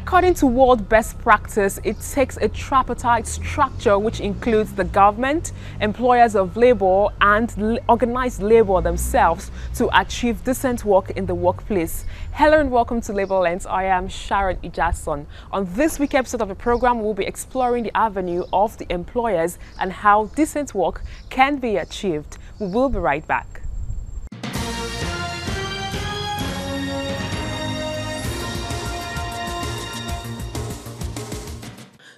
According to world best practice, it takes a tripartite structure which includes the government, employers of labor, and organized labor themselves to achieve decent work in the workplace. Hello and welcome to Labor Lens. I am Sharon Ijason. On this week episode of the program, we'll be exploring the avenue of the employers and how decent work can be achieved. We will be right back.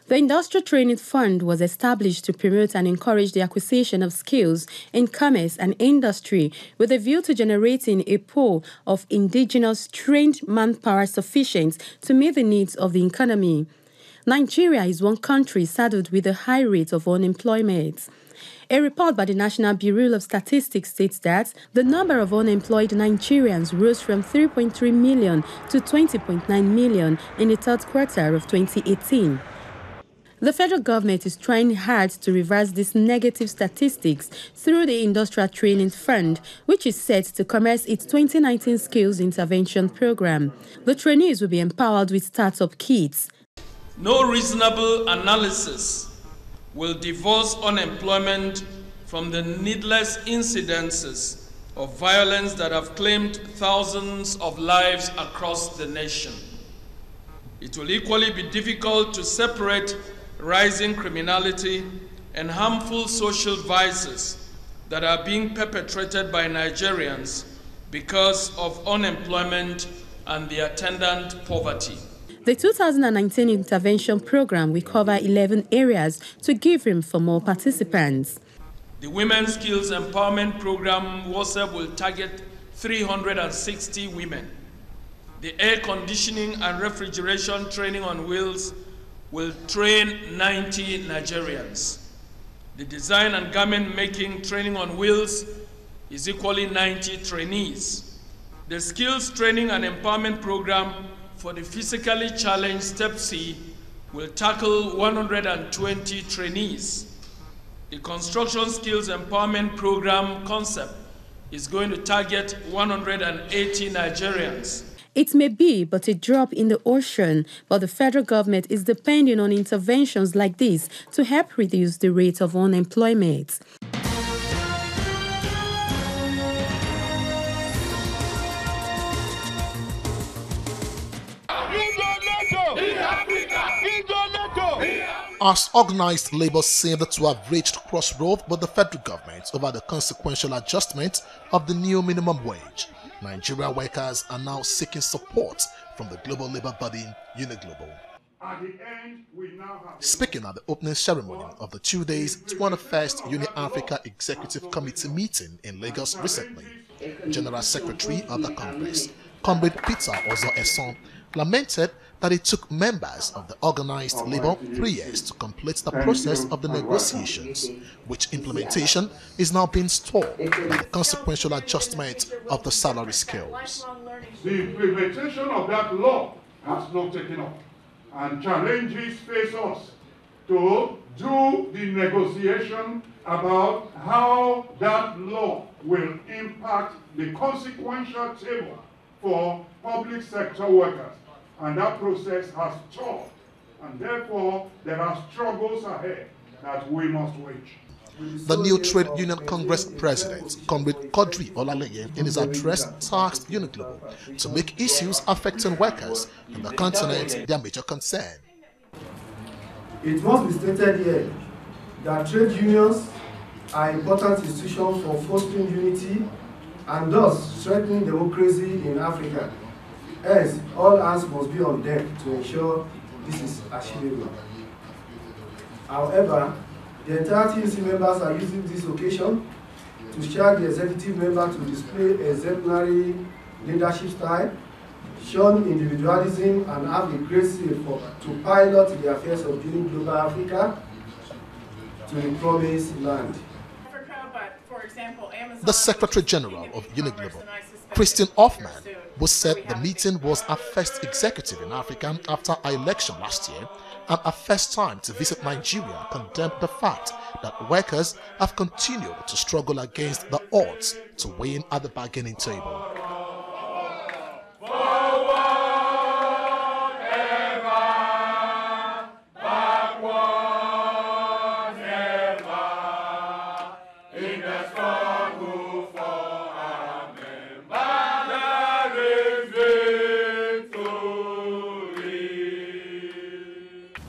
The Industrial Training Fund was established to promote and encourage the acquisition of skills in commerce and industry with a view to generating a pool of indigenous trained manpower sufficient to meet the needs of the economy. Nigeria is one country saddled with a high rate of unemployment. A report by the National Bureau of Statistics states that the number of unemployed Nigerians rose from 3.3 million to 20.9 million in the third quarter of 2018. The federal government is trying hard to reverse these negative statistics through the Industrial Training Fund, which is set to commence its 2019 Skills Intervention Program. The trainees will be empowered with startup kits. No reasonable analysis will divorce unemployment from the needless incidences of violence that have claimed thousands of lives across the nation. It will equally be difficult to separate rising criminality and harmful social vices that are being perpetrated by Nigerians because of unemployment and the attendant poverty. The 2019 intervention program will cover 11 areas to give room for more participants. The Women's Skills Empowerment Program WASEP will target 360 women. The air conditioning and refrigeration training on wheels will train 90 Nigerians. The design and garment making training on wheels is equally 90 trainees. The skills training and empowerment program for the physically challenged Step C will tackle 120 trainees. The construction skills empowerment program concept is going to target 180 Nigerians. It may be but a drop in the ocean, but the federal government is depending on interventions like this to help reduce the rate of unemployment. As organized labor seemed to have reached crossroads with the federal government over the consequential adjustment of the new minimum wage, Nigerian workers are now seeking support from the global labor body UNIGLOBAL. Speaking at the opening ceremony of the 2 days 21st Uni-Africa Executive Committee meeting in Lagos recently, General Secretary of the Congress, Comrade Peter Ozo-Eson, lamented that it took members of the organized labor 3 years to complete the process of the negotiations, which implementation is now being stalled by the consequential adjustment of the salary scales. The implementation of that law has not taken off, and challenges face us to do the negotiation about how that law will impact the consequential table for public sector workers. And that process has stalled, and therefore there are struggles ahead that we must wage. The new Trade Union Congress President, Comrade Kodri Olaleye, in his address tasked UNIGLOBAL to make issues affecting workers in the continent their major concern. It must be stated here that trade unions are important institutions for fostering unity and thus strengthening democracy in Africa. Hence, all hands must be on deck to ensure this is achievable. However, the entire TUC members are using this occasion to charge the executive member to display exemplary leadership style, shun individualism, and have a great zeal to pilot the affairs of global Africa to the promised land. The Secretary General of UNIGLOBAL, Christian Hoffman, who said the meeting was our first executive in Africa after our election last year and our first time to visit Nigeria, condemned the fact that workers have continued to struggle against the odds to win at the bargaining table. Forward, ever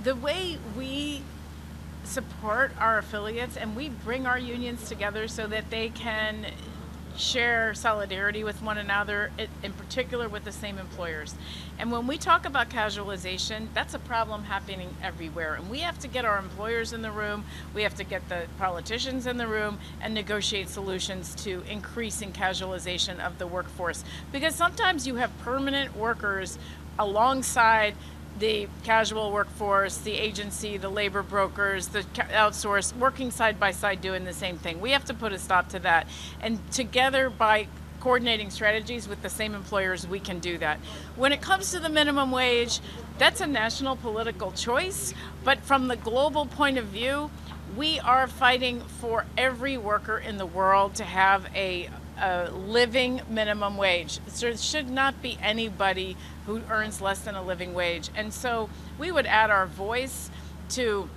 The way we support our affiliates and we bring our unions together so that they can share solidarity with one another, in particular with the same employers. And when we talk about casualization, that's a problem happening everywhere. And we have to get our employers in the room, we have to get the politicians in the room and negotiate solutions to increasing casualization of the workforce. Because sometimes you have permanent workers alongside the casual workforce, the agency, the labor brokers, the outsource, working side by side doing the same thing. We have to put a stop to that. And together, by coordinating strategies with the same employers, we can do that. When it comes to the minimum wage, that's a national political choice, but from the global point of view, we are fighting for every worker in the world to have a living minimum wage. There should not be anybody who earns less than a living wage. And so we would add our voice to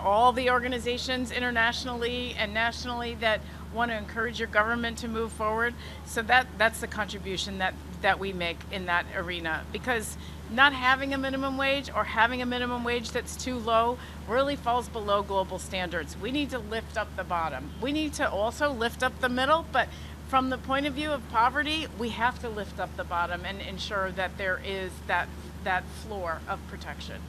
all the organizations internationally and nationally that want to encourage your government to move forward. So that's the contribution that we make in that arena. Because not having a minimum wage or having a minimum wage that's too low really falls below global standards. We need to lift up the bottom. We need to also lift up the middle, but from the point of view of poverty, we have to lift up the bottom and ensure that there is that floor of protection.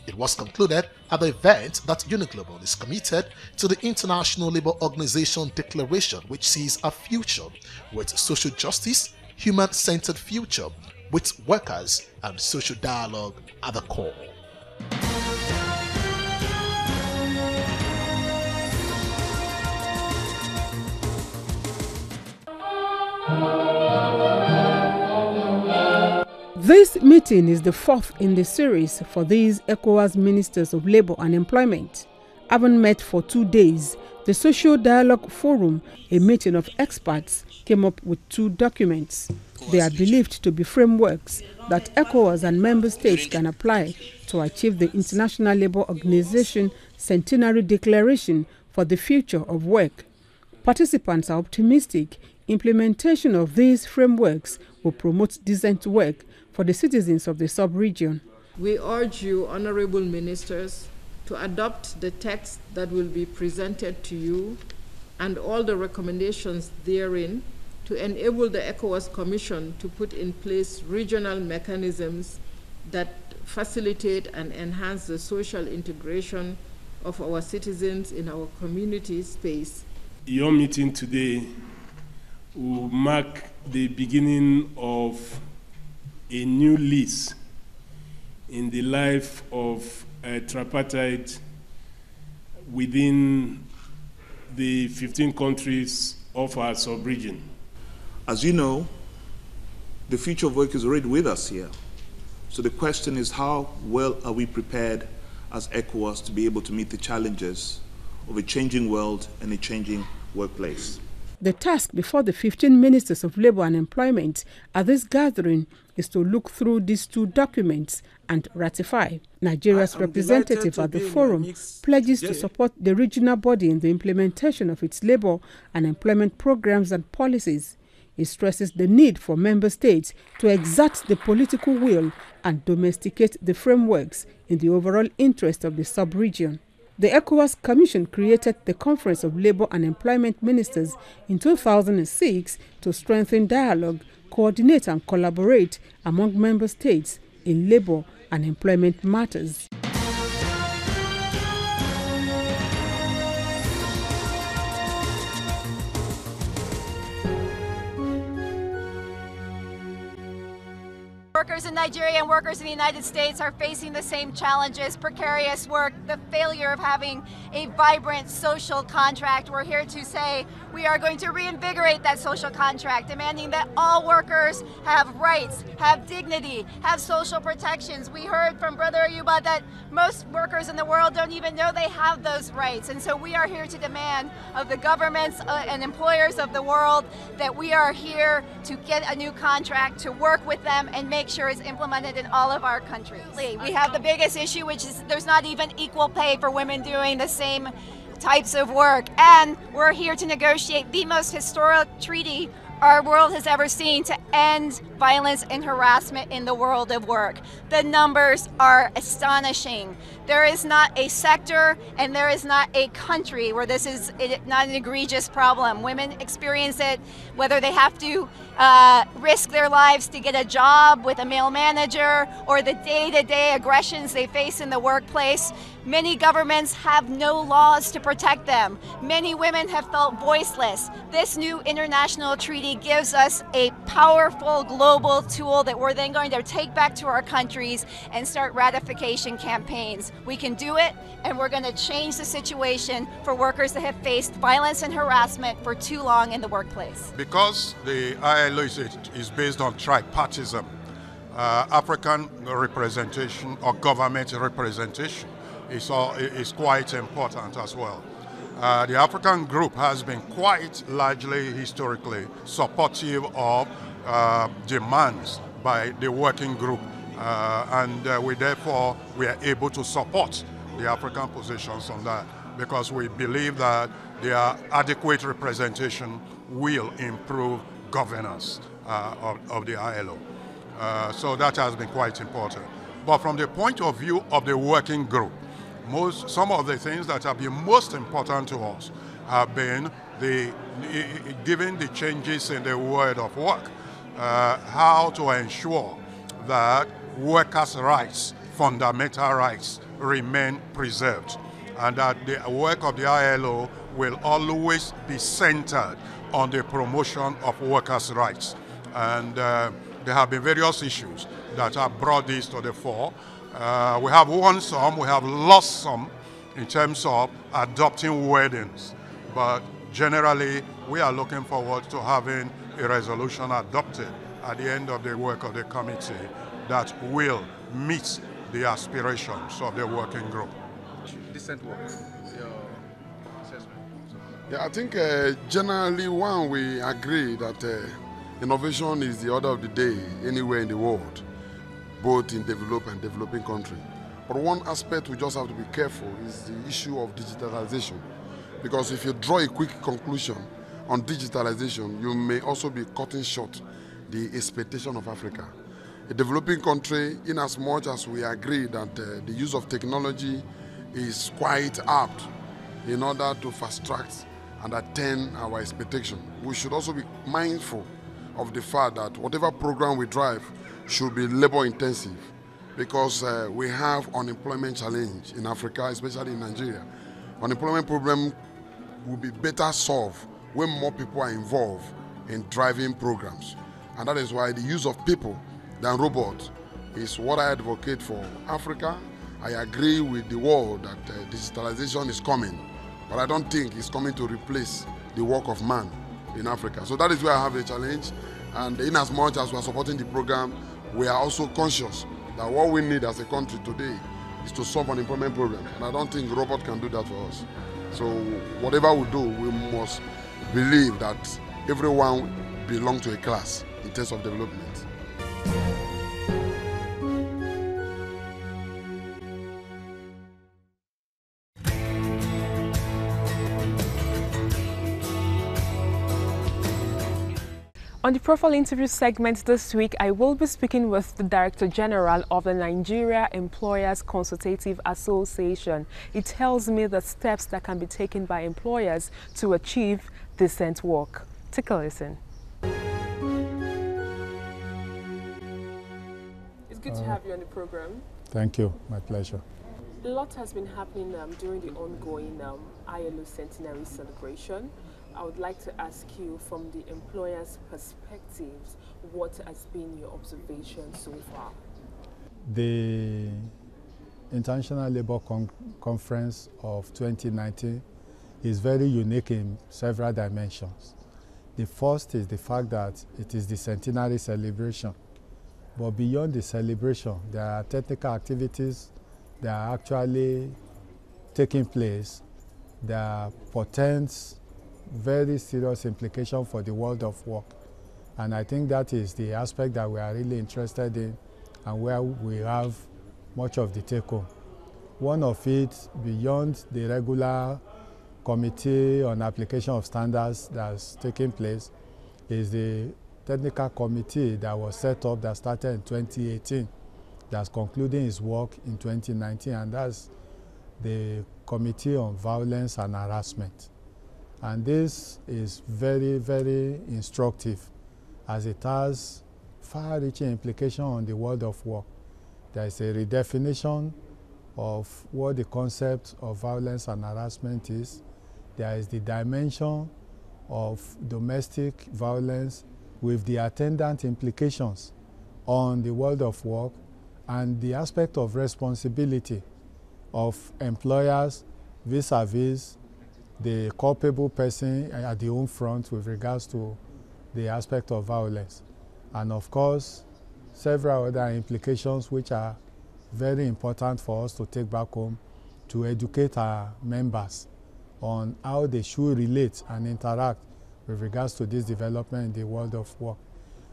It was concluded at the event that Uniglobal is committed to the International Labour Organization Declaration, which sees a future with social justice, human-centered future, with workers and social dialogue at the core. This meeting is the fourth in the series for these ECOWAS Ministers of Labour and Employment. Having met for 2 days, the Social Dialogue Forum, a meeting of experts, came up with 2 documents. They are believed to be frameworks that ECOWAS and member states can apply to achieve the International Labour Organization Centenary Declaration for the Future of Work. Participants are optimistic implementation of these frameworks will promote decent work for the citizens of the sub-region. We urge you, honorable ministers, to adopt the text that will be presented to you and all the recommendations therein to enable the ECOWAS Commission to put in place regional mechanisms that facilitate and enhance the social integration of our citizens in our community space. Your meeting today will mark the beginning of a new lease in the life of a tripartite within the 15 countries of our sub-region. As you know, the future of work is already with us here. So the question is, how well are we prepared as ECOWAS to be able to meet the challenges of a changing world and a changing workplace? The task before the 15 Ministers of Labour and Employment at this gathering is to look through these 2 documents and ratify. Nigeria's representative at the forum pledges to support the regional body in the implementation of its labour and employment programs and policies. He stresses the need for member states to exert the political will and domesticate the frameworks in the overall interest of the sub-region. The ECOWAS Commission created the Conference of Labour and Employment Ministers in 2006 to strengthen dialogue, coordinate and collaborate among member states in labour and employment matters. Workers in Nigeria and workers in the United States are facing the same challenges: precarious work, the failure of having a vibrant social contract. We're here to say we are going to reinvigorate that social contract, demanding that all workers have rights, have dignity, have social protections. We heard from Brother Ayuba that most workers in the world don't even know they have those rights. And so we are here to demand of the governments and employers of the world that we are here to get a new contract, to work with them and make sure it's implemented in all of our countries. We have the biggest issue, which is there's not even equal pay for women doing the same types of work. And we're here to negotiate the most historic treaty our world has ever seen to end violence and harassment in the world of work. The numbers are astonishing. There is not a sector and there is not a country where this is not an egregious problem. Women experience it whether they have to risk their lives to get a job with a male manager or the day-to-day aggressions they face in the workplace. Many governments have no laws to protect them. Many women have felt voiceless. This new international treaty gives us a powerful global tool that we're then going to take back to our countries and start ratification campaigns. We can do it, and we're going to change the situation for workers that have faced violence and harassment for too long in the workplace. Because the ILO is based on tripartism, African representation or government representation is quite important as well. The African group has been quite largely historically supportive of demands by the working group, and we are able to support the African positions on that because we believe that their adequate representation will improve governance of the ILO. So that has been quite important. But from the point of view of the working group, some of the things that have been most important to us have been given the changes in the world of work, how to ensure that workers' rights, fundamental rights, remain preserved, and that the work of the ILO will always be centered on the promotion of workers' rights. And there have been various issues that have brought this to the fore. We have won some, we have lost some in terms of adopting weddings, but generally we are looking forward to having a resolution adopted at the end of the work of the committee that will meet the aspirations of the working group. Decent work. Your assessment? Yeah, I think generally we agree that innovation is the order of the day anywhere in the world, both in developed and developing countries. But one aspect we just have to be careful is the issue of digitalization. Because if you draw a quick conclusion on digitalization, you may also be cutting short the expectation of Africa. A developing country, in as much as we agree that the use of technology is quite apt in order to fast track and attain our expectation, we should also be mindful of the fact that whatever program we drive should be labor intensive, because we have unemployment challenge in Africa, especially in Nigeria. Unemployment problem will be better solved when more people are involved in driving programs. And that is why the use of people than robots is what I advocate for Africa. I agree with the world that digitalization is coming, but I don't think it's coming to replace the work of man in Africa. So that is where I have a challenge. And in as much as we are supporting the program, we are also conscious that what we need as a country today is to solve unemployment problem. And I don't think robot can do that for us. So whatever we do, we must believe that everyone belongs to a class in terms of development. On the Profile Interview segment this week, I will be speaking with the Director General of the Nigeria Employers Consultative Association. It tells me the steps that can be taken by employers to achieve decent work. Take a listen. It's good to have you on the program. Thank you. My pleasure. A lot has been happening during the ongoing ILO Centenary celebration. I would like to ask you, from the employer's perspectives, what has been your observation so far? The International Labour Conference of 2019 is very unique in several dimensions. The first is the fact that it is the centenary celebration. But beyond the celebration, there are technical activities that are actually taking place that portends very serious implication for the world of work. And I think that is the aspect that we are really interested in and where we have much of the take-home. One of it, beyond the regular committee on application of standards that's taking place, is the technical committee that was set up that started in 2018, that's concluding its work in 2019, and that's the Committee on Violence and Harassment. And this is very, very instructive, as it has far-reaching implications on the world of work. There is a redefinition of what the concept of violence and harassment is. There is the dimension of domestic violence with the attendant implications on the world of work, and the aspect of responsibility of employers vis-a-vis the culpable person at the home front with regards to the aspect of violence. And of course, several other implications which are very important for us to take back home to educate our members on how they should relate and interact with regards to this development in the world of work.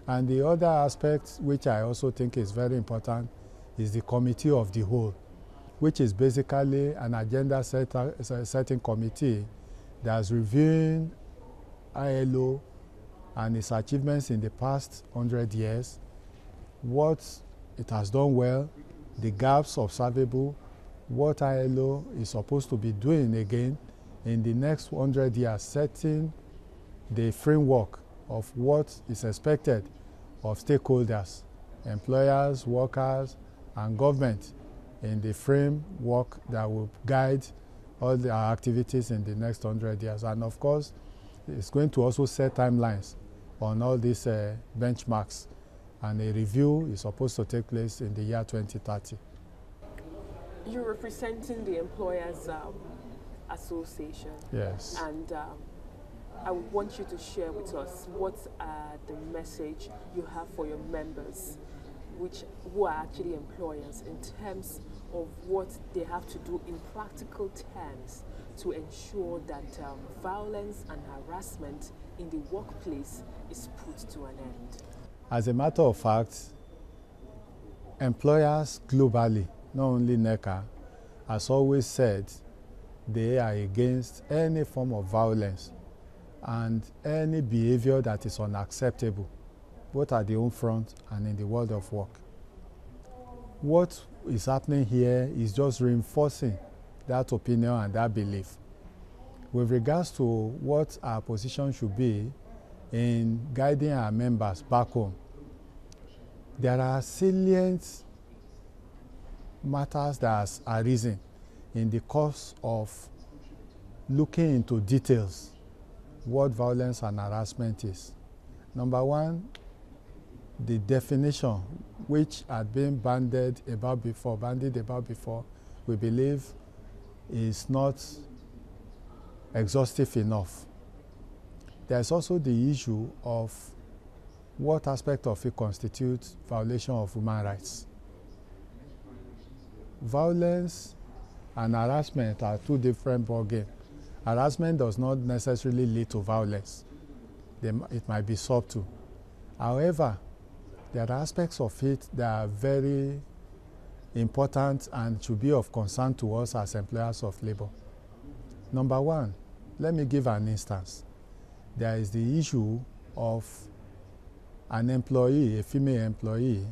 And the other aspect which I also think is very important is the Committee of the Whole, which is basically an agenda setting committee that's reviewing ILO and its achievements in the past 100 years, what it has done well, the gaps observable, what ILO is supposed to be doing again in the next 100 years, setting the framework of what is expected of stakeholders, employers, workers, and government in the framework that will guide all our activities in the next 100 years. And of course, it's going to also set timelines on all these benchmarks. And a review is supposed to take place in the year 2030. You're representing the Employers Association. Yes. And I want you to share with us what the message you have for your members, who are actually employers, in terms of what they have to do in practical terms to ensure that violence and harassment in the workplace is put to an end. As a matter of fact, employers globally, not only NECA, has always said they are against any form of violence and any behavior that is unacceptable, both at the home front and in the world of work. What is happening here is just reinforcing that opinion and that belief. With regards to what our position should be in guiding our members back home, there are salient matters that has arisen in the course of looking into details what violence and harassment is. Number one, the definition which had been bandied about before, we believe is not exhaustive enough. There's also the issue of what aspect of it constitutes violation of human rights. Violence and harassment are two different ballgames. Harassment does not necessarily lead to violence. It might be subtle. However, there are aspects of it that are very important and should be of concern to us as employers of labor. Number one, let me give an instance. There is the issue of an employee, a female employee,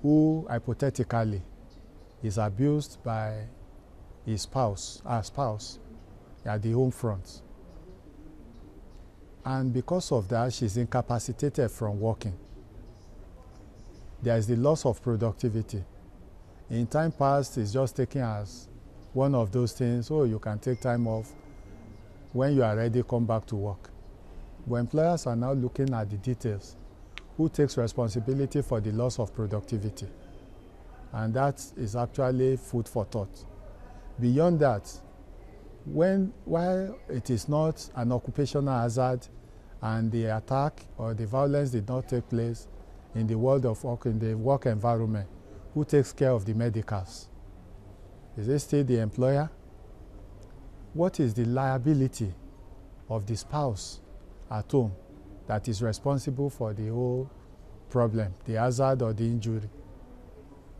who hypothetically is abused by his spouse, her spouse, at the home front. And because of that, she's incapacitated from working. There is the loss of productivity. In time past, it's just taken as one of those things, oh, you can take time off. When you are ready, come back to work. But employers are now looking at the details. Who takes responsibility for the loss of productivity? And that is actually food for thought. Beyond that, while it is not an occupational hazard and the attack or the violence did not take place in the world of work, in the work environment, who takes care of the medicals? Is it still the employer? What is the liability of the spouse at home that is responsible for the whole problem, the hazard or the injury?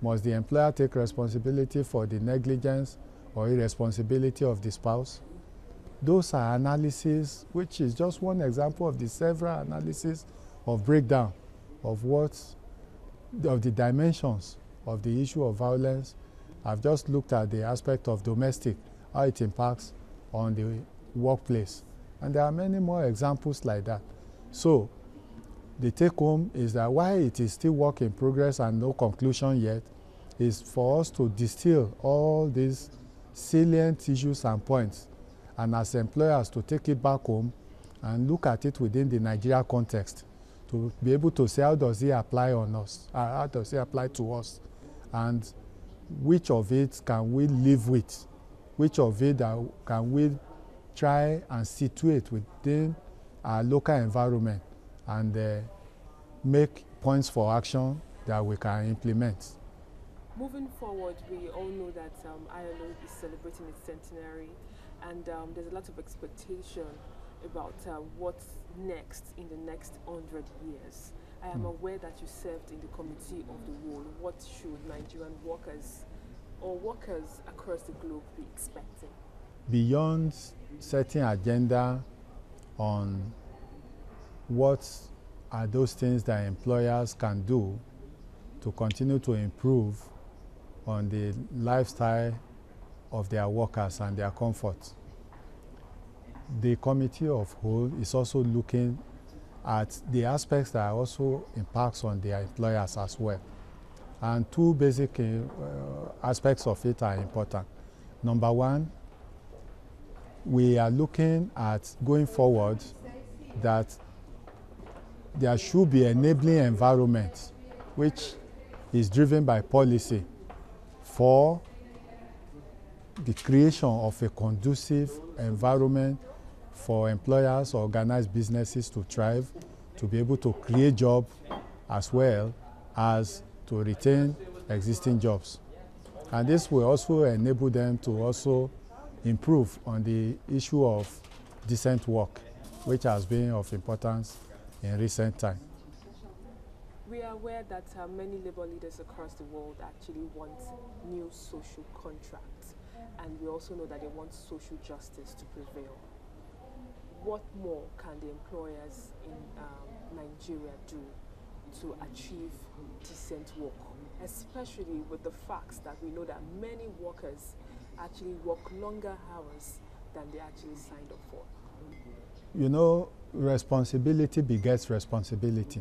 Must the employer take responsibility for the negligence or irresponsibility of the spouse? those are analysis, which is just one example of the several analysis of breakdown of the dimensions of the issue of violence. I've just looked at the aspect of domestic, how it impacts on the workplace. And there are many more examples like that. So the take home is that while it is still work in progress and no conclusion yet, is for us to distill all these salient issues and points, and as employers to take it back home and look at it within the Nigeria context, to be able to say how does it apply on us, how does it apply to us, and which of it can we live with, which of it can we try and situate within our local environment, and make points for action that we can implement. Moving forward, we all know that ILO is celebrating its centenary, and there's a lot of expectation about what's next in the next 100 years. I am aware that you served in the Committee of the Whole. What should Nigerian workers or workers across the globe be expecting? Beyond setting agenda on what are those things that employers can do to continue to improve on the lifestyle of their workers and their comfort, the Committee of Whole is also looking at the aspects that also impacts on their employers as well. And two basic aspects of it are important. Number one, we are looking at going forward that there should be enabling environment which is driven by policy for the creation of a conducive environment for employers or organized businesses to thrive, to be able to create jobs as well as to retain existing jobs. And this will also enable them to also improve on the issue of decent work, which has been of importance in recent time. We are aware that many labor leaders across the world actually want new social contracts, and we also know that they want social justice to prevail. What more can the employers in Nigeria do to achieve decent work, especially with the facts that we know that many workers actually work longer hours than they actually signed up for? You know, responsibility begets responsibility.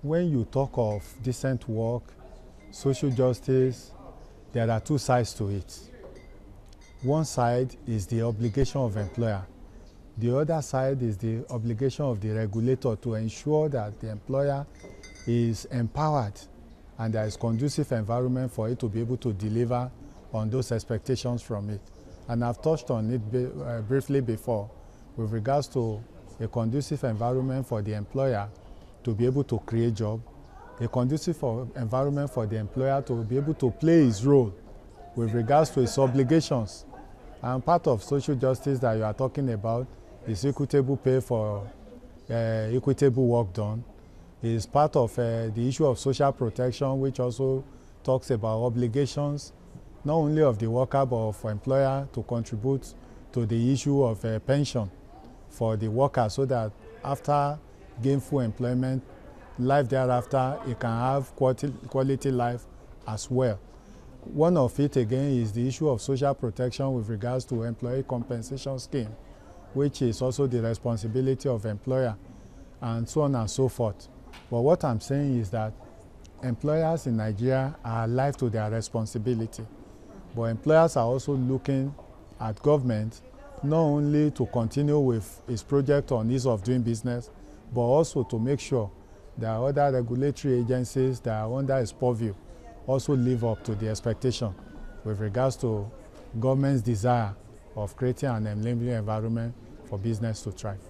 When you talk of decent work, social justice, there are two sides to it. One side is the obligation of employer. The other side is the obligation of the regulator to ensure that the employer is empowered and there is conducive environment for it to be able to deliver on those expectations from it. And I've touched on it briefly before with regards to a conducive environment for the employer to be able to create jobs, a conducive environment for the employer to be able to play his role with regards to his obligations. And part of social justice that you are talking about is equitable pay for equitable work done. Is part of the issue of social protection, which also talks about obligations, not only of the worker but of employer to contribute to the issue of pension for the worker, so that after gainful employment, life thereafter, it can have quality life as well. One of it again is the issue of social protection with regards to employee compensation scheme, which is also the responsibility of employer, and so on and so forth. But what I'm saying is that employers in Nigeria are alive to their responsibility, but employers are also looking at government not only to continue with its project on ease of doing business, but also to make sure that other regulatory agencies that are under its purview also live up to the expectation with regards to government's desire of creating an enabling environment for business to thrive.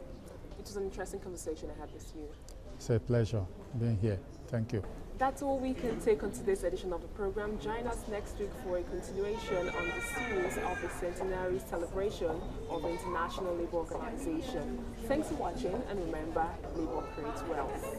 It was an interesting conversation I had with you. It's a pleasure being here. Thank you. That's all we can take on today's edition of the program. Join us next week for a continuation on the series of the centenary celebration of the International Labour Organization. Thanks for watching, and remember, labor creates wealth.